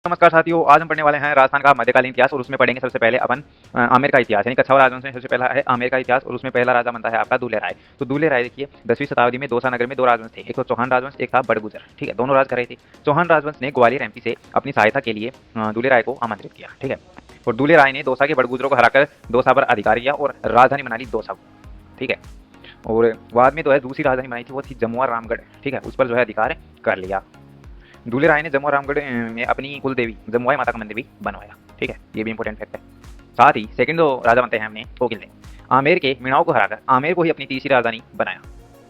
नमस्कार साथियों, आज हम पढ़ने वाले हैं राजस्थान का मध्यकालीन इतिहास और उसमें पढ़ेंगे सबसे पहले अपन आमेर का इतिहास यानी कछावा राजवंश में सबसे पहला है आमेर का इतिहास और उसमें पहला राजा बनता है आपका दूल्हे राय। तो दूल्हे राय देखिए 10वीं शताब्दी में दौसा नगर में दो राजवंश थे, एक तो चौहान राजवंश, एक था बड़गुजर। ठीक है, दोनों राज कर रहे थे। चौहान राजवंश ने ग्वालियर एमपी से अपनी सहायता के लिए दूल्हे राय को आमंत्रित किया। ठीक है, और दूल्हे राय ने दौसा के बड़गुजरों को हराकर दौसा पर अधिकार किया और राजधानी बना ली दौसा को। ठीक है, और बाद में जो है दूसरी राजधानी बनाई थी वो थी जमुआ रामगढ़। ठीक है, उस पर जो है अधिकार कर लिया। दूल्हे राय ने जमुआ रामगढ़ में अपनी कुल देवी जमुआई माता का मंदिर भी बनवाया। ठीक है, ये भी इंपॉर्टेंट फैक्ट है। साथ ही सेकंड जो राजा बनते हैं हमने कोकिल ने आमेर के मीणाओं को हराकर आमेर को ही अपनी तीसरी राजधानी बनाया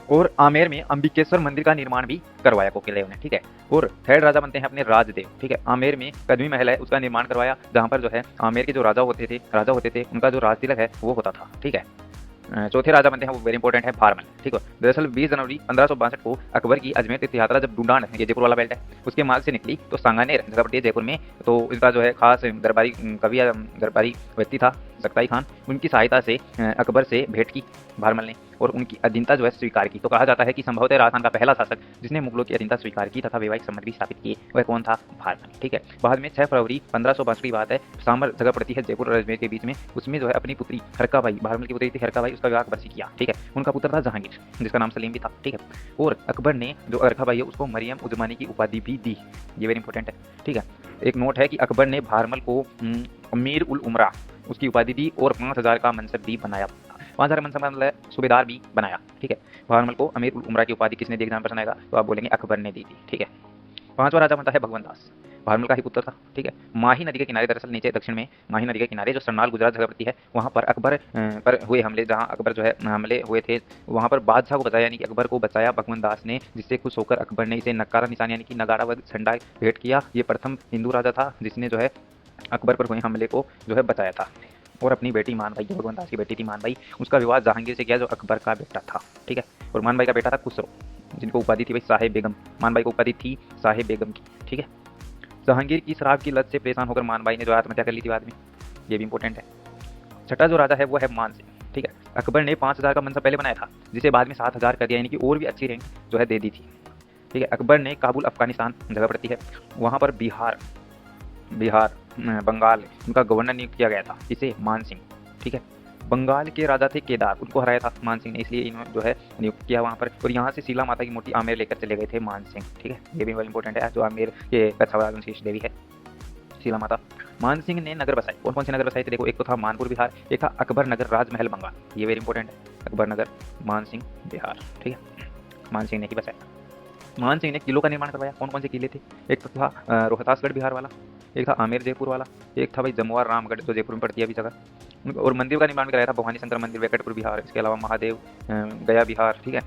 और आमेर में अंबिकेश्वर मंदिर का निर्माण भी करवाया कोकिल ने। ठीक है, और थर्ड राजा बनते हैं अपने राजदेव। ठीक है, आमेर में कदमी महल है उसका निर्माण करवाया, जहाँ पर जो है आमेर के जो राजा होते थे उनका जो राज तिलक है वो होता था। ठीक है, चौथे राजा बनते हैं वो वेरी इंपॉर्टेंट है भारमल। ठीक है, दरअसल 20 जनवरी 1562 को अकबर की अजमेर तीर्थ यात्रा जब डूडान, ये जयपुर वाला बेल्ट है, उसके मार्ग से निकली तो सांगानेर जगह पड़ती है जयपुर में। तो इनका जो है खास दरबारी कवि या दरबारी व्यक्ति था सकताई खान, उनकी सहायता से अकबर से भेंट की भारमल ने और उनकी अधीनता जो है स्वीकार की। तो कहा जाता है कि संभवतः राजस्थान का पहला शासक जिसने मुगलों की अधीनता स्वीकार की तथा वैवाहिक संबंध भी स्थापित किए वह कौन था? भारमल। ठीक है, बाद में 6 फरवरी 1562 की बात है, सांबर जगह पड़ती है जयपुर और अजमेर के बीच में, उसमें जो है अपनी पुत्री हरकाबाई, भारमल की पुत्री थी हरकाबाई, उसका विवाह अकबर से किया। ठीक है, उनका पुत्र था जहांगीर जिसका नाम सलीम भी था। ठीक है, और अकबर ने जो हरकाबाई है उसको मरियम उजमानी की उपाधि भी दी, ये वेरी इंपॉर्टेंट है। ठीक है, एक नोट है कि अकबर ने भारमल को अमीर उल उमरा उसकी उपाधि दी और 5000 का मनसब भी बनाया। 5000 मनसब का मतलब सूबेदार भी बनाया। ठीक है, भारमल को अमीर उल उमरा की उपाधि किसने दी? एग्जाम पसंद आएगा तो आप बोलेंगे अकबर ने दी थी। ठीक है, पांचवा राजा बनता है भगवंत दास, भारमल का ही पुत्र था। ठीक है, माही नदी के किनारे, दरअसल नीचे दक्षिण में माही नदी के किनारे जो सरनाल गुजरात जगह पड़ती है वहाँ पर अकबर पर हुए हमले, जहाँ अकबर जो है हमले हुए थे वहाँ पर बादशाह को बचाया यानी कि अकबर को बचाया भगवंत दास ने, जिससे खुश होकर अकबर ने इसे नकारा निशान यानी कि नगाड़ा व झंडा भेंट किया। ये प्रथम हिंदू राजा था जिसने जो है अकबर पर हुए हमले को जो है बचाया था। और अपनी बेटी मानबाई, जो भगवंत दास की बेटी थी मानबाई, उसका विवाह जहांगीर से किया जो अकबर का बेटा था। ठीक है, और मानबाई का बेटा था खुसरो जिनको उपाधि थी भाई साहेब बेगम। मानबाई को उपाधि थी साहेब बेगम की। ठीक है, जहांगीर की शराब की लत से परेशान होकर मानबाई ने जो आत्महत्या कर ली थी बाद में, ये भी इंपॉर्टेंट है। छठा जो राजा है वो है मान सिंह। ठीक है, अकबर ने 5000 का मनसब पहले बनाया था जिसे बाद में 7000 कर दिया यानी कि और भी अच्छी रैंक जो है दे दी थी। ठीक है, अकबर ने काबुल अफगानिस्तान जगह पड़ती है वहाँ पर बिहार बंगाल उनका गवर्नर नियुक्त किया गया था, इसे मान सिंह। ठीक है, बंगाल के राजा थे केदार, उनको हराया था मान सिंह ने, इसलिए इन्होंने जो है नियुक्त किया वहाँ पर। और यहाँ से शीला माता की मूर्ति आमेर लेकर चले गए थे मान सिंह। ठीक है, ये भी बहुत इंपॉर्टेंट है, जो आमेर के कछावा राजवंश देवी है शीला माता। मान सिंह ने नगर बसाए, कौन कौन से नगर बसाए थे? देखो, एक तो था मानपुर बिहार, एक था अकबर नगर राजमहल बंगाल, ये वेरी इंपॉर्टेंट है, अकबर नगर मान सिंह बिहार। ठीक है, मान सिंह ने ही बसाया। मान सिंह ने किलों का निर्माण करवाया, कौन कौन से किले थे? एक तो था रोहतासगढ़ बिहार वाला, एक था आमेर जयपुर वाला, एक था भाई जमुआ रामगढ़ जो जयपुर में पड़ती है अभी जगह, और मंदिर का निर्माण भी कराया था भवानी शंकर मंदिर वेंकटपुर बिहार, इसके अलावा महादेव गया बिहार। ठीक है,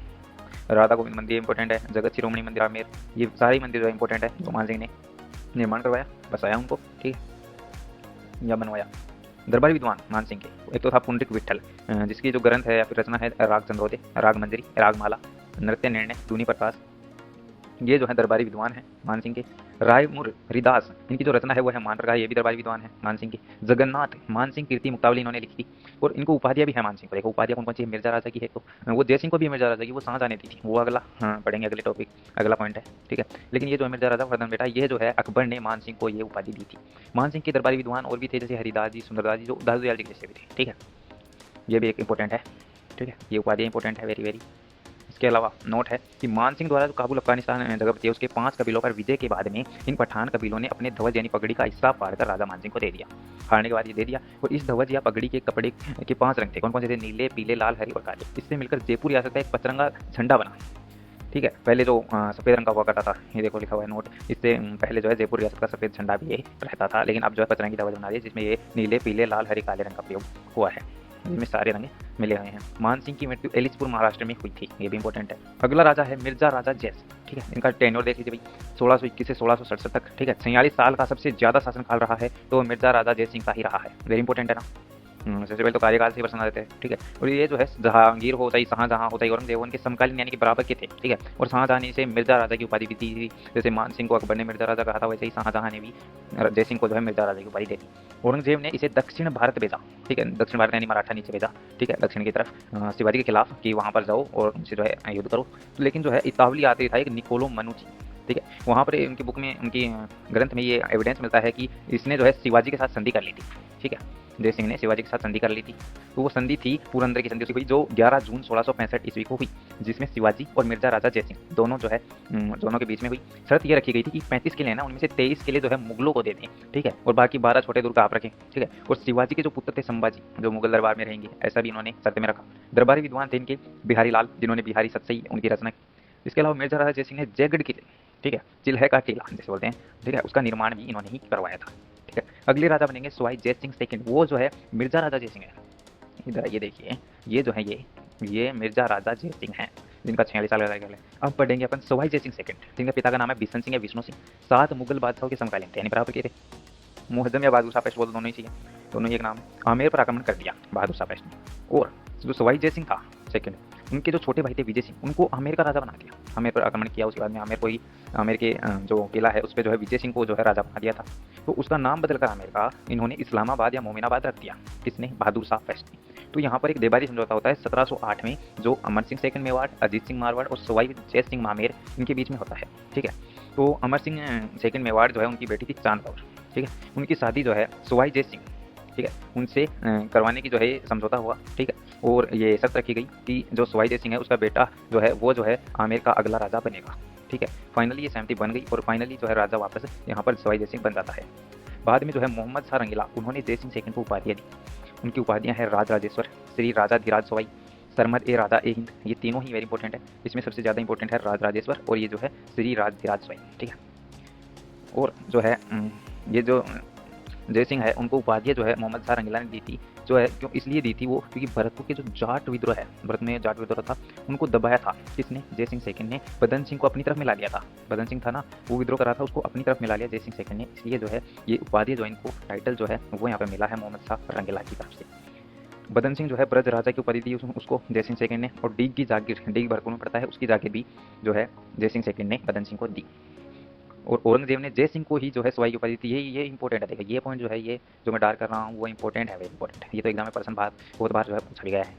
राधा गोविंद मंदिर इंपॉर्टेंट है, जगत शिरोमणि मंदिर आमेर, ये सारे मंदिर जो इंपॉर्टेंट है जो मान सिंह ने निर्माण करवाया, बसाया उनको। ठीक है, या बनवाया। दरबारी विद्वान मान सिंह के एक तो था पुंडरिक विठल जिसकी जो ग्रंथ है या फिर रचना है राग चंद्रोदय, राग मंजरी, रागमाला, नृत्य निर्णय, दूनी प्रकाश, ये जो है दरबारी विद्वान है मान सिंह के। रायमुर हरिदास इनकी जो रचना है वो है मान प्रकाश, ये भी दरबारी विद्वान है मान सिंह के। जगन्नाथ मान सिंह कीर्ति मुक्तावली इन्होंने लिखी थी और इनको उपाधियां भी है मान सिंह को। देखो उपाधियां कौन कौन सी है? मिर्जा राजा की है, तो वो जय सिंह को भी मिर्जा राजा की, वो शाहजहां ने दी थी, वो अगला पढ़ेंगे अगले टॉपिक, अगला पॉइंट है। ठीक है, लेकिन ये जो है मिर्जा राजा वर्धन बेटा, ये जो है अकबर ने मान सिंह को ये उपाधि दी थी। मान सिंह के दरबारी विद्वान और भी थे जैसे हरिदास जी, सुंदरदास जी, जो दास दयाल जी जैसे भी थे। ठीक है, ये भी एक इंपॉर्टेंट है। ठीक है, ये उपाधियां इंपॉर्टेंट है वेरी वेरी। इसके अलावा नोट है कि मान सिंह द्वारा जो काबुल अफगानिस्तान जगह थी उसके 5 कबीलों पर विजय के बाद में इन पठान कबीलों ने अपने ध्वज यानी पगड़ी का हिस्सा फाड़कर राजा मान सिंह को दे दिया। फाड़ने के बाद ये दे दिया, और इस ध्वज या पगड़ी के कपड़े के 5 रंग थे, कौन कौन से थे? नीले, पीले, लाल, हरी और काले। इससे मिलकर जयपुर रियासत का एक पचरंगा झंडा बना। ठीक है, पहले जो सफ़ेद रंग का हुआ करता था, ये देखो लिखा हुआ है नोट, इससे पहले जो है जयपुर रियासत का सफ़ेद झंडा भी ये रहता था, लेकिन अब जो है पचरंगी ध्वज बना दिया जिसमें ये नीले, पीले, लाल, हरी, काले रंग का प्रयोग हुआ है, जिसमें सारे रंग मिले हुए हैं। मान सिंह की मृत्यु एलिचपुर महाराष्ट्र में हुई थी, ये भी इंपॉर्टेंट है। अगला राजा है मिर्जा राजा जैस। ठीक है, इनका टेन्योर देख लीजिए भाई, 1621 से 1667 तक। ठीक है, 46 साल का सबसे ज़्यादा शासनकाल रहा है तो मिर्जा राजा जय सिंह का ही रहा है, वेरी इंपॉर्टेंट है ना। सबसे पहले तो कार्यकाल से पसंद आ देते हैं। ठीक है, और ये जो है जहांगीर होता ही, शाहजहां होता ही, औरंगजेब उनके समकालीन यानी कि बराबर के थे। ठीक है, और शाहजहां ने इसे मिर्जा राजा की उपाधि भी दी थी, जैसे मान सिंह को अकबर ने मिर्जा राजा कहा था वैसे ही शाहजहां ने भी जय सिंह को जो है मिर्जा राजा की उपाधि दे दी। औरंगजेब ने इसे दक्षिण भारत भेजा। ठीक है, दक्षिण भारत यानी मराठा नीचे भेजा। ठीक है, दक्षिण की तरफ शिवाजी के खिलाफ कि वहाँ पर जाओ और उनसे जो है युद्ध करो। लेकिन जो है इतावली आते था एक निकोलो मनुची, ठीक है। वहाँ पर उनकी बुक में, उनकी ग्रंथ में ये एविडेंस मिलता है कि इसने जो है शिवाजी के साथ संधि कर ली थी, ठीक है। जय सिंह ने शिवाजी के साथ संधि कर ली थी। तो वो संधि थी पुरंदर की संधि हुई जो 11 जून 1665 ईस्वी को हुई, जिसमें शिवाजी और मिर्जा राजा जय सिंह दोनों जो है दोनों के बीच में हुई। शर्त ये रखी गई थी कि 35 किले ना उनमें से 23 किले जो है मुगलों को दे दें, ठीक है, और बाकी 12 छोटे दुर्ग आप रखें, ठीक है। और शिवाजी के जो पुत्र थे संभाजी, जो मुगल दरबार में रहेंगे, ऐसा भी इन्होंने शर्त में रखा। दरबारी विद्वान थे इनके बिहारी लाल, जिन्होंने बिहारी सतसई उनकी रचना की। इसके अलावा मिर्जा राजा जय सिंह ने जयगढ़ किले, ठीक है, चिल्हे का किला जैसे बोलते हैं, ठीक है, उसका निर्माण भी इन्होंने ही करवाया था, ठीक है। अगले राजा बनेंगे सवाई जय सिंह सेकंड, वो जो है मिर्जा राजा जय सिंह है। इधर ये देखिए, ये जो है ये मिर्जा राजा जय सिंह हैं, जिनका 46 साल का कार्यकाल है। अब पढ़ेंगे अपन सवाई जय सिंह सेकंड, जिनके पिता का नाम है बिशन सिंह या विष्णु सिंह। 7 मुगल बादशाहों के समकालीन थे, यानी बराबर के थे। मुहज्जम या बहादुर शाह पेश बोल, दोनों ही चाहिए, दोनों ही एक नाम है। आमेर पर आक्रमण कर दिया बहादुर शाह पेश ने। और जो सवाई जय सिंह था सेकंड, उनके जो छोटे भाई थे विजय सिंह, उनको आमेर का राजा बना दिया। आमेर पर आक्रमण किया, उसके बाद में आमेर को ही, आमेर के जो किला है उस पर जो है विजय सिंह को जो है राजा बना दिया था। तो उसका नाम बदलकर आमेर का इन्होंने इस्लामाबाद या मोमिनाबाद रख दिया। किसने? बहादुर शाह पेश ने। तो यहाँ पर एक देबारी समझौता होता है 1708 में, जो अमर सिंह सेकंड मेवाड़, अजीत सिंह मारवाड़ और सवाई जय सिंह मामेर इनके बीच में होता है, ठीक है। तो अमर सिंह सेकंड मेवाड़ जो है उनकी बेटी थी चांद कौर, ठीक है। उनकी शादी जो है सवाई जय सिंह, ठीक है, उनसे करवाने की जो है समझौता हुआ, ठीक है। और ये शर्त रखी गई कि जो सवाई जय सिंह है उसका बेटा जो है वो जो है आमेर का अगला राजा बनेगा, ठीक है। फाइनली ये सहमति बन गई और फाइनली जो है राजा वापस यहाँ पर सवाई जय सिंह बन जाता है। बाद में जो है मोहम्मद शाह रंगीला, उन्होंने जय सिंह सेकंड को उपाधियाँ दी। उनकी उपाधियाँ हैं राज राजेश्वर, श्री राजाधिराज सवाई, सरमद ए राजा ए हिंद। ये तीनों ही वेरी इंपॉर्टेंट है। इसमें सबसे ज़्यादा इंपॉर्टेंट है राज राजेश्वर और ये जो है श्री राजाधिराज सवाई, ठीक है। और जो है ये जो जय सिंह है उनको उपाधियाँ जो है मोहम्मद शाह रंगीला ने दी थी, जो है क्यों इसलिए दी थी वो, क्योंकि भरतपुर के जो जाट विद्रोह है, भरत में जाट विद्रोह था, उनको दबाया था किसने? जय सिंह सेकंड ने। बदन सिंह को अपनी तरफ मिला लिया था। बदन सिंह था ना, वो विद्रोह करा था, उसको अपनी तरफ मिला लिया जय सिंह सेकंड ने। इसलिए जो है ये उपाधि जो इनको टाइटल जो है वो यहाँ पर मिला है मोहम्मद शाह रंगीला की तरफ से। बदन सिंह जो है ब्रज राजा की उपाधि दी उसको जय सिंह सेकंड ने। और डीग की जागीर, डीग भरतपुर में पड़ता है, उसकी जागीर भी जो है जय सिंह सेकंड ने बदन सिंह को दी। और औरंगजेब ने जय सिंह को ही जो है सवाई की उपाधि दी। ये इंपॉर्टेंट है, देखिए ये पॉइंट जो है, ये जो मैं डार्क कर रहा हूँ वो इंपॉर्टेंट है, वेरी इंपॉर्टेंट है। ये तो एग्जाम में पर्सन बहुत बार जो है पूछा भी गया है।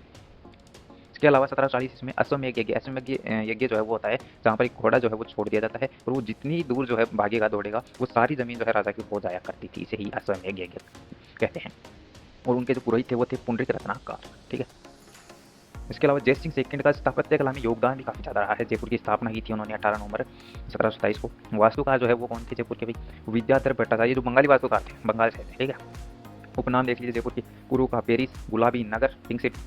इसके अलावा 1740 इसमें अश्वमेध यज्ञ, अश्वमेध यज्ञ जो है वो होता है जहाँ पर एक घोड़ा जो है वो छोड़ दिया जाता है और वो जितनी दूर जो है भागेगा दौड़ेगा वो सारी जमीन जो है राजा की हो जाया करती थी। इसे ही अश्वमेध यज्ञ कहते हैं। और उनके जो पुरोहित थे वो थे पुंडरीक रत्नाकर, ठीक है। इसके अलावा जय सिंह सेकंड का स्थापत्य कला में योगदान भी काफ़ी ज़्यादा रहा है। जयपुर की स्थापना की थी उन्होंने 18 नवंबर 1727 को। वास्तुकार जो है वो कौन थे जयपुर के? भाई विद्याधर भट्टाचार्य, जो बंगाली वास्तुकार थे, बंगाल से थे, ठीक है। उपनाम देख लीजिए जयपुर की, कुरु का पेरिस, गुलाबी नगर, पिंक सिटी,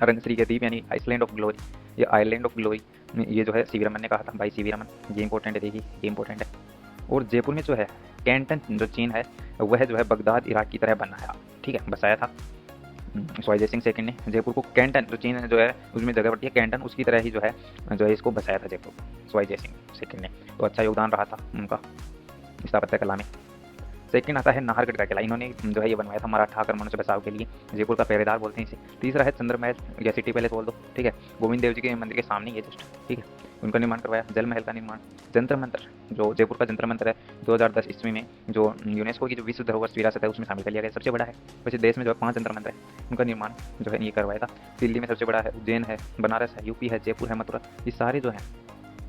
रंगश्री के द्वीप यानी आइसलैंड ऑफ ग्लोरी, ये आइलैंड ऑफ ग्लोरी, ये जो है सीवी रमन ने कहा था, भाई सीवी रमन। ये इंपॉर्टेंट है, देखिए ये इंपॉर्टेंट है। और जयपुर में जो है कैंटन जो चीन है वह जो है बगदाद इराक की तरह बनाया, ठीक है, बसाया था सवाई जय सिंह सेकंड ने। जयपुर को कैंटन, जो चीन जो है उसमें जगह पड़ती है कैंटन, उसकी तरह ही जो है इसको बसाया था जयपुर सवाई जय सिंह सेकंड ने। तो अच्छा योगदान रहा था उनका स्थापत्य कला में। सेकंड आता है नाहरगढ़ का किला, इन्होंने जो है ये बनवाया था मराठा आक्रमणों से बचाव के लिए। जयपुर का पहरेदार बोलते हैं इसे। तीसरा है चंद्रमहल या सिटी पैलेस बोल दो, ठीक है, गोविंद देव जी के मंदिर के सामने ये जस्ट, ठीक है, उनका निर्माण करवाया। जल महल का निर्माण, जंतर मंतर, जो जयपुर का जंतर मंतर है 2010 ईस्वी में जो यूनेस्को की जो विश्व धरोहर विरासत है उसमें शामिल कर लिया गया, सबसे बड़ा है। वैसे देश में जो है 5 जंतर मंतर है, उनका निर्माण जो है ये करवाया था। दिल्ली में सबसे बड़ा है, उज्जैन है, बनारस है, यूपी है, जयपुर है, मथुरा, ये सारे जो हैं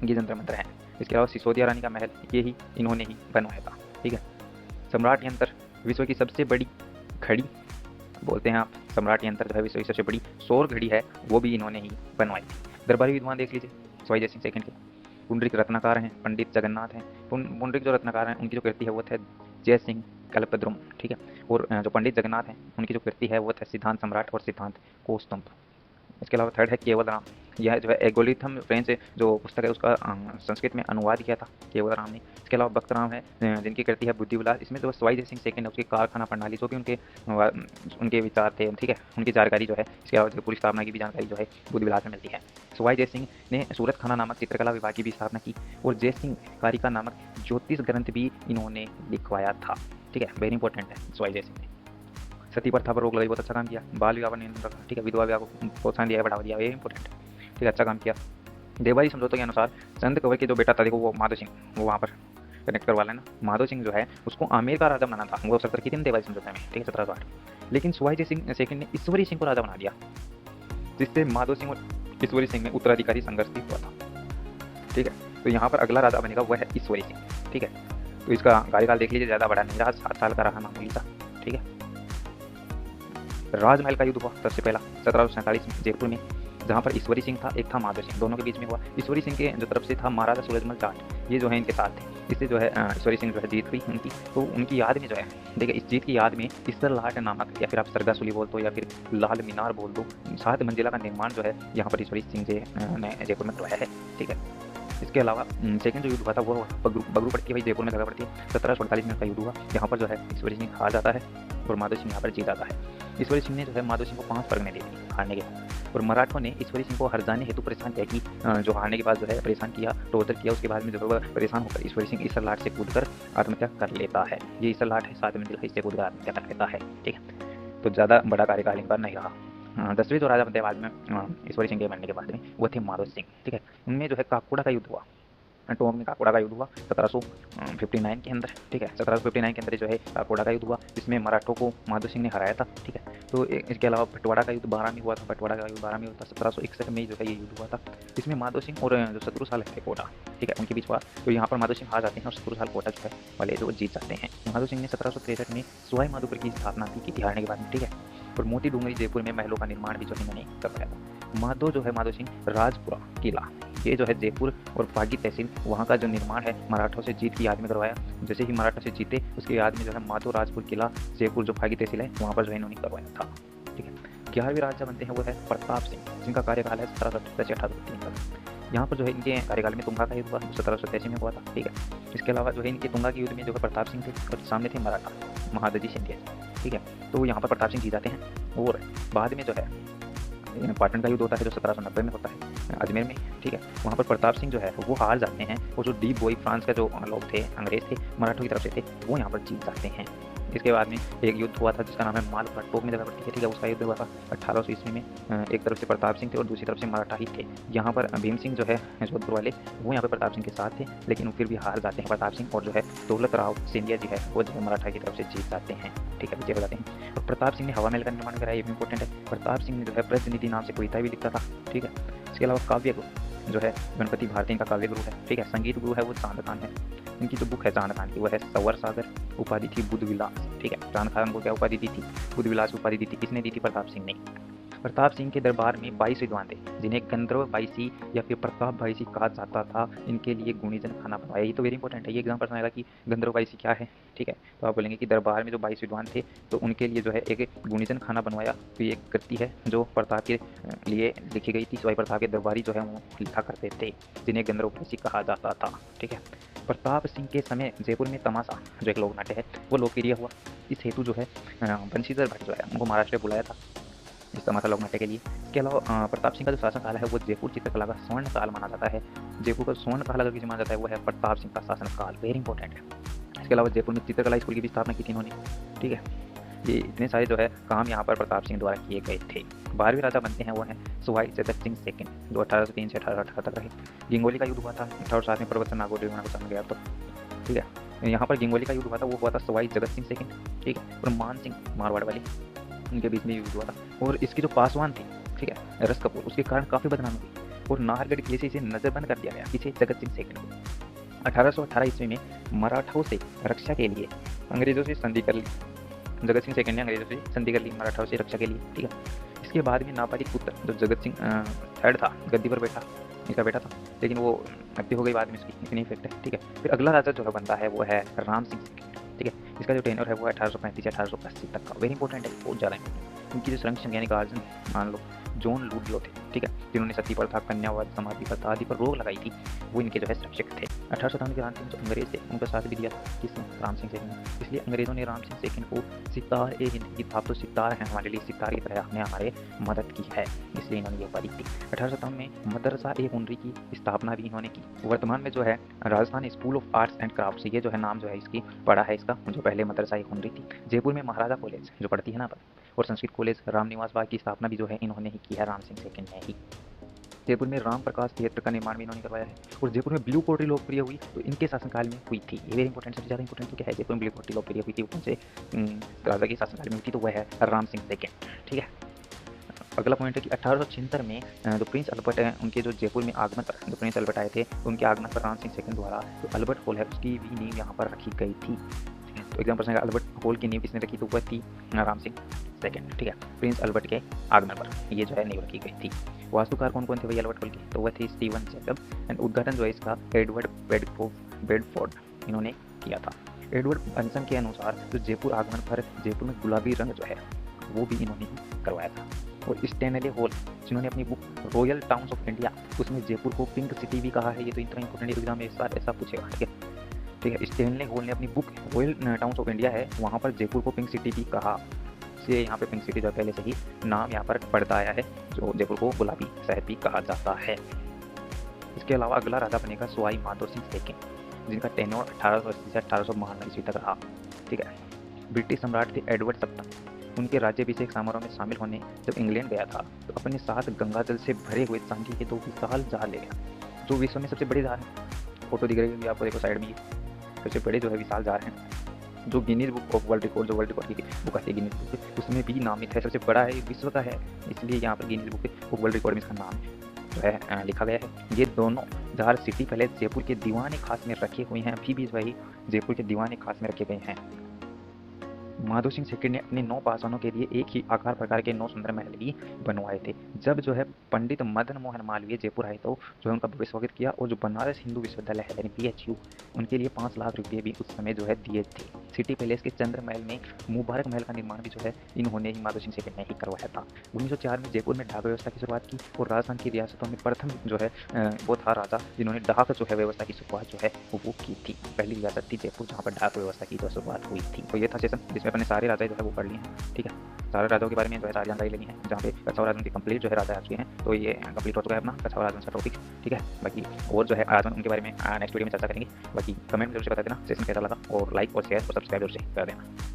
ये जंतर मंतर हैं। इसके अलावा सिसोदिया रानी का महल ये ही इन्होंने ही बनवाया था, ठीक है। सम्राट यंत्र, विश्व की सबसे बड़ी घड़ी बोलते हैं आप, सम्राट यंत्र जो है विश्व की सबसे बड़ी सौर घड़ी है, वो भी इन्होंने ही बनवाई थी। दरबारी विद्वान देख लीजिए सवाई जय सिंह सेकंड के। पुंडरीक रत्नाकार हैं, पंडित जगन्नाथ हैं। पुंडरीक जो रत्नाकार हैं उनकी जो कृति है वो थे जय सिंह कल्पद्रुम, ठीक है। और जो पंडित जगन्नाथ हैं उनकी जो कृति है वो थे सिद्धांत सम्राट और सिद्धांत कौस्तुभ। इसके अलावा थर्ड है केवल राम, यह जो है एल्गोरिथम फ्रेंच जो पुस्तक है उसका संस्कृत में अनुवाद किया था केवल राम ने। इसके अलावा भक्त राम है जिनकी कृति है बुद्धि विलास, इसमें जो सवाई जय सिंह सेकंड है उसकी कारखाना प्रणाली जो भी उनके विचार थे, ठीक है, उनकी जानकारी जो है। इसके अलावा पूरी स्थापना की भी जानकारी जो है बुद्धि विलास में मिलती है। सवाई जय सिंह ने सूरत खाना नामक चित्रकला विभाग की भी स्थापना की और जय सिंह कारिका नामक ज्योतिष ग्रंथ भी इन्होंने लिखवाया था, ठीक है, वेरी इंपॉर्टेंट है सवाई जय सिंह ने। सती प्रथा पर रोक लगाई, बहुत अच्छा काम किया। बाल विवाह पर नियंत्रण रखा, ठीक है, विधवा विवाह को प्रोत्साहन दिया, बढ़ावा दिया, ये इंपॉर्टेंट है, ठीक है, अच्छा काम किया। देवारी समझौते के अनुसार चंद कंवर के जो बेटा था देखो वो माधो सिंह, वो वहाँ पर कनेक्ट करवा लेना। माधो सिंह जो है उसको आमेर का राजा बनाना था, वो अवसर की थी देवारी समझौते में, ठीक है, 1708। लेकिन सवाई जय सिंह सेकंड ने ईश्वरी सिंह को राजा बना दिया, जिससे माधो सिंह और ईश्वरी सिंह में उत्तराधिकारी संघर्ष भी हुआ था, ठीक है। तो यहाँ पर अगला राजा बनेगा वह है ईश्वरी सिंह। ठीक है, तो इसका कार्यकाल देख लीजिए, ज़्यादा बड़ा नहीं रहा, 7 साल का रहा मामूली सा। ठीक है, राजमहल का युद्ध हुआ सबसे पहला 1747 में जयपुर में, जहाँ पर ईश्वरी सिंह था, एक था माधव सिंह, दोनों के बीच में हुआ। ईश्वरी सिंह के जो तरफ से था महाराजा सूरजमल जाट, ये जो है इनके साथ थे। इससे जो है ईश्वरी सिंह जो है जीत हुई उनकी, तो उनकी याद में जो है देखिए, इस जीत की याद में इसरलाट नामक, या फिर आप सरगासुली बोल दो या फिर लाल मीनार बोल दो, 7 मंजिला का निर्माण जो है यहाँ पर ईश्वरी सिंह ने जयपुर में करवाया है। ठीक है, इसके अलावा सेकंड जो युद्ध हुआ था वो बगरू पड़ती है, भाई जयपुर में जगह पड़ती है। 1748 में का युद्ध हुआ, यहाँ पर जो है ईश्वरी सिंह हार जाता है और माधव सिंह यहाँ पर जीत जाता है। ईश्वरी सिंह ने जो है माधव सिंह को 5 परगने दे दिए हारने के बाद, और मराठों ने ईश्वरी सिंह को हर जाने हेतु परेशान किया कि जो हारने के बाद जो है परेशान किया, टॉर्चर किया, उसके बाद में जो है वह परेशान होकर ईश्वरी सिंह इसरलाट से कूदकर आत्महत्या कर लेता है। ये इसरलाट है, 7 मंजिल इससे कूदकर आत्महत्या कर लेता है। ठीक है, तो ज़्यादा बड़ा कार्यकाल इनका नहीं रहा। 10वें जो राजा बनते बाद में ईश्वरी सिंह के बनने के बाद में वो थे माधव सिंह। ठीक है, उनमें जो है काकोड़ा का युद्ध हुआ, टोंक में काकोड़ा का युद्ध हुआ 1759 के अंदर। ठीक है, 1759 के अंदर जो है काकोड़ा का युद्ध हुआ, जिसमें मराठों को माधव सिंह ने हराया था। ठीक है, तो इसके अलावा पटवाड़ा का युद्ध 12 में हुआ था, पटवाड़ा का युद्ध 12 में हुआ था, 1761 में जो है ये युद्ध हुआ था। इसमें माधव सिंह और जो शत्रुसाल है कोटा, ठीक है, उनके बीच हुआ। तो यहाँ पर माधव सिंह हार जाते हैं और शत्रुसाल कोटा जो है वाले जो जीत जाते हैं। माधव सिंह ने 1763 में सवाई माधोपुर की स्थापना की हारने के बाद में। ठीक है, और मोती डूंगरी जयपुर में महलों का निर्माण भी जो इन्होंने करवाया था। माधव जो है माधव सिंह राजपुरा किला, ये जो है जयपुर और पागी तहसील, वहाँ का जो निर्माण है मराठों से जीत की याद में करवाया। जैसे ही मराठा से जीते उसके याद में जो है माधव राजपुर किला जयपुर जो पागी तहसील है वहाँ पर जो है इन्होंने करवाया था। ठीक है, 11वें राजा बनते हैं वो है प्रताप सिंह, जिनका कार्यकाल है 1770 से 1803 तक। यहाँ पर जो है इनके कार्यकाल में तुंगा का युद्ध हुआ, 1787 में हुआ था। ठीक है, इसके अलावा जो है इनके तुंगा के युद्ध में जो है प्रताप सिंह थे और सामने थे मराठा महादजी सिंधिया। ठीक है, तो यहाँ पर प्रताप सिंह जीत जाते हैं। और बाद में जो है पाटन का युद्ध होता है जो 1790 में होता है अजमेर में। ठीक है, वहाँ पर प्रताप सिंह जो है वो हार जाते हैं, और जो डी बोई फ्रांस का जो लोग थे, अंग्रेज थे, मराठों की तरफ से थे, वो यहाँ पर जीत जाते हैं। इसके बाद में एक युद्ध हुआ था जिसका नाम है मालपट, टोक में जगह पड़ती है। ठीक है, उसका युद्ध हुआ था 1800 ईस्वी में। एक तरफ से प्रताप सिंह थे और दूसरी तरफ से मराठा ही थे। यहाँ पर भीम सिंह जो है जोधपुर वाले, वो यहाँ पर प्रताप सिंह के साथ थे, लेकिन फिर भी हार जाते हैं प्रताप सिंह, और जो है दौलत राव सिंधिया जी है वो जो है मराठा की तरफ से जीत जाते हैं। ठीक है, विजय हो जाते हैं। और प्रताप सिंह ने हवा महल का निर्माण कराया, ये भी इंपॉर्टेंट है। प्रताप सिंह ने जो है प्रतिनिधि नाम से कविता भी लिखता था। ठीक है, इसके अलावा काव्य गुरु जो है गणपति भारती इनका काव्य गुरु है। ठीक है, संगीत गुरु है वो चांद खान है, इनकी जो बुक है चांद खान की वो है सवर सागर, उपाधि थी बुद्ध विलास। ठीक है, चांद खान को क्या उपाधि दी थी? बुद्ध विलास की उपाधि दी थी। किसने दी थी? प्रताप सिंह ने। प्रताप सिंह के दरबार में 22 विद्वान थे, जिन्हें गंधर्व बाईसी या फिर प्रताप बाईसी कहा जाता था। इनके लिए गुणीजन खाना बनवाया। ये तो वेरी इंपॉर्टेंट है, ये एग्जाम प्रश्न आएगा कि गंधर्व बाईसी क्या है। ठीक है, तो आप बोलेंगे कि दरबार में जो 22 विद्वान थे तो उनके लिए जो है एक गुणीजन खाना बनवाया। तो ये एक कृति है जो प्रताप के लिए लिखी गई थी। सवाई प्रताप के दरबारी जो है वो लिखा करते थे, जिन्हें गंधर्व बाईसी कहा जाता था। ठीक है, प्रताप सिंह के समय जयपुर में तमाशा जो एक लोक नाट्य है वो लोकप्रिय हुआ। इस हेतु जो है बंशीधर भट्ट जो है उनको महाराष्ट्र बुलाया था इस तमाशा लोक नाट्य के लिए। इसके अलावा प्रताप सिंह का जो शासनकाल है वो जयपुर चित्रकला का स्वर्ण काल माना जाता है। जयपुर का स्वर्ण काल अगर किसी माना जाता है वो है प्रताप सिंह का शासनकाल, वेरी इंपॉर्टेंट है। इसके अलावा जयपुर में चित्रकला स्कूल की भी स्थापना की थी इन्होंने। ठीक है, ये इतने सारे जो है काम यहाँ पर प्रताप सिंह द्वारा किए गए थे। 12वें राजा बनते हैं वो हैं सवाई जगत सिंह सेकंड, जो 1803 से 1818 तक रहे। गिंगोली का युद्ध हुआ था 1807 में, प्रवचन नागौर को समझ गया तो। ठीक है, यहाँ पर गिंगोली का युद्ध हुआ था, वो हुआ था सवाई जगत सिंह सेकंड। ठीक है, और मान सिंह मारवाड़ वाले उनके बीच में युद्ध हुआ था। और इसके जो पासवान थे, ठीक है, रस कपूर, उसके कारण काफ़ी बदनामी हुई और नाहरगढ़ किले से इसे नजरबंद कर दिया गया पीछे जगत सिंह सेकंड को। 1818 ईस्वी में मराठों से रक्षा के लिए अंग्रेजों से संधि कर ली। जगत सिंह सेकंड ने अंग्रेजों से संधि कर ली मराठों से रक्षा के लिए। ठीक है, इसके बाद में नापारी पुत्र जो जगत सिंह थर्ड था, गद्दी पर बैठा, इसका बेटा था, लेकिन वो मृत्यु हो गई बाद में इसकी, इतनी इफेक्ट है। ठीक है, फिर अगला राजा जो है बनता है वो है राम सिंह सेकंड। ठीक है, इसका जो टेनर है वो 1835 से 1880 तक का, वेरी इंपॉर्टेंट है, बहुत ज़्यादा इंपॉर्टेंट। इनकी जो संरक्षण यानी गार्जियन मान लो जॉन लूडियो थे। ठीक है, जिन्होंने सती प्रथा, कन्यावाद, समाधि प्रथा आदि पर रोक लगाई थी, वो इनके जो है संरक्षक थे। 1857 के राम सिंह जो अंग्रेज थे उनका साथ भी दिया था किसने? राम सिंह सेकंड ने। इसलिए अंग्रेजों ने राम सिंह सेकंड को सितार ए हिंद की, आप तो सितार हैं हमारे लिए, सितार की तरह आपने हमारे मदद की है, इसलिए इन्होंने ये उपाधि दी। 1857 में मदरसा ए हुनरी की स्थापना भी इन्होंने की। वर्तमान में जो है Rajasthan school of arts and crafts, ये जो है नाम जो है इसकी पड़ा है इसका, जो पहले मदरसा ए हुनरी थी। जयपुर में महाराजा कॉलेज जो पढ़ती है ना पर, और संस्कृत कॉलेज रामनिवास बाग की स्थापना भी जो है इन्होंने ही की है, राम सिंह सेकंड ने ही। जयपुर में राम प्रकाश थिएटर का निर्माण भी इन्होंने करवाया है। और जयपुर में ब्लू पोर्ट्री लोकप्रिय हुई तो इनके शासनकाल में हुई थी। ये वेरी इंपॉर्टेंट, सबसे ज़्यादा इंपॉर्टेंट तो क्या है, जयपुर में ब्लू पोर्ट्री लोकप्रिय हुई थी, वो कौन से राजा के शासनकाल में हुई थी? तो वह है राम सिंह सेकंड। ठीक है, अगला पॉइंट है कि 1876 में जो प्रिंस अल्बर्ट हैं उनके जो जयपुर में आगमन पर जो प्रिंस अल्बर्ट आए थे उनके आगमन पर राम सिंह सेकंड द्वारा जो अल्बर्ट हॉल है उसकी भी नींव यहाँ पर रखी गई थी। तो एग्जाम प्रश्न है अल्बर्ट हॉल की नींव किसने रखी, तो वह थी राम सिंह सेकंड। ठीक है, प्रिंस अल्बर्ट के आगमन पर ये जो है नींव रखी गई थी। वास्तुकार कौन कौन थे भाई अल्बर्ट हॉल के, तो वह थे स्टीवन जैकब एंड उद्घाटन जो है इसका एडवर्ड बेडफोर्ड इन्होंने किया था। एडवर्ड बंसन के अनुसार जो जयपुर आगमन पर जयपुर में गुलाबी रंग जो है वो भी इन्होंने ही करवाया था। और स्टैनले हॉल जिन्होंने अपनी book royal towns of India उसमें जयपुर को पिंक सिटी भी कहा है। ये तो इतना इंपॉर्टेंट एग्जाम में ऐसा पूछेगा। ठीक है, स्टैनले हॉल ने अपनी book royal towns of India है वहाँ पर जयपुर को पिंक सिटी भी कहा। इसलिए यहाँ पे पिंक सिटी जो पहले से ही नाम यहाँ पर पड़ता आया है, जो जयपुर को गुलाबी शहर भी कहा जाता है। इसके अलावा अगला राजा बनेगा सवाई माधो सिंह सेकंड, जिनका टेन्योर 1880 से 1892 ईस्वी तक रहा। ठीक है, ब्रिटिश सम्राट थे एडवर्ड सप्तम। उनके राज्याभिषेक समारोह में शामिल होने जब इंग्लैंड गया था तो अपने साथ गंगा जल से भरे हुए चांदी के 2 विशाल जार ले गया, जो विश्व में सबसे बड़े जार हैं। फोटो दिख रही होगी आपको, देखो साइड में ये सबसे बड़े जो है विशाल जार हैं, जो Guinness book of world record जो वर्ल्ड रिकॉर्ड की बुक आती है गिनीज बुक उसमें भी नामित है, सबसे बड़ा है, विश्व का है, इसलिए यहाँ पर Guinness book of world record में इसका नाम जो है लिखा गया है। ये दोनों जार सिटी पैलेस जयपुर के दीवाने खास में रखे हुए हैं, अभी भी वही जयपुर के दीवाने खास में रखे गए हैं। माधो सिंह सेकंड ने अपने 9 पासवानों के लिए एक ही आकार प्रकार के 9 सुंदर महल भी बनवाए थे। जब जो है पंडित मदन मोहन मालवीय जयपुर आए तो जो है उनका भव्य स्वागत किया, और जो बनारस हिंदू विश्वविद्यालय है यानी BHU उनके लिए 5 लाख रुपये भी उस समय जो है दिए थे। सिटी पैलेस के चंद्र महल में मुबारक महल का निर्माण भी जो है इन्होंने ही माधो सिंह सेकंड ने ही करवाया था। 1904 में जयपुर में डाक व्यवस्था की शुरुआत की, और राजस्थान की रियासतों में प्रथम जो है वो था राजा जिन्होंने डाक जो है व्यवस्था की शुरुआत जो है वो की थी। पहली रियासत थी जयपुर जहाँ पर डाक व्यवस्था की जो शुरुआत हुई थी। तो ये था सेशन जिसमें अपने सारे राजा जो है वो पढ़ लिए हैं। ठीक है, सारे राजाओं के बारे में जो है सारी जानकारी लेनी है, जहाँ पे कच्छावर राजन के कंप्लीट जो है राजा आ चुके हैं। तो ये कंप्लीट हो चुका है अपना कच्छावर राजन का टॉपिक। ठीक है, बाकी और जो है राजन उनके बारे में नेक्स्ट वीडियो में चर्चा करेंगे। बाकी कमेंट जरूर से बता देना सेशन कैसा लगा, और लाइक और शेयर और सब्सक्राइब जरूर से कर देना।